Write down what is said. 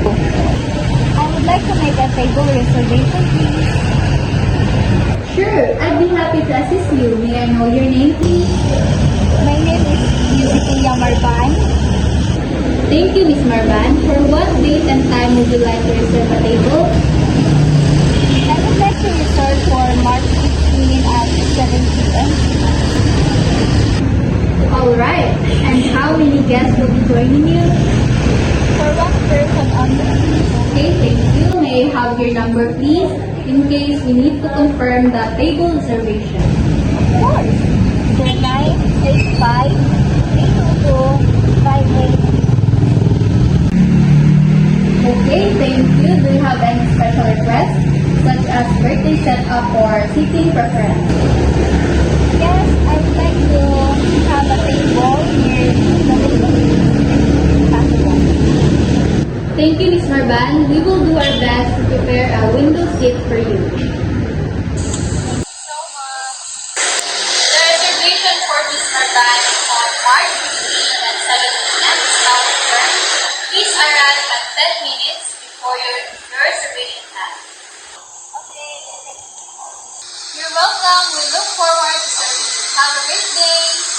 I would like to make a table reservation, please. Sure, I'd be happy to assist you. May I know your name, please? My name is Yusitiya Marban. Thank you, Miss Marban. For what date and time would you like to reserve a table? I would like to reserve for March 15 at 7 p.m. Alright, and how many guests will be joining you? For one person only. Okay, thank you. May I have your number, please? In case we need to confirm the table reservation. Of course. 0985 322 Okay, thank you. Do you have any special requests, such as birthday setup or seating preference? Yes, I would like to have a table near the window. Possible. Thank you, Ms. Marban. We will do our best to prepare a window seat for you. So much. The reservation for Ms. Marban on March 15 at 7 p.m. is now confirmed. Please arrive at 10 minutes before your reservation time. Okay. You're welcome. We look forward to serving you. Have a great day.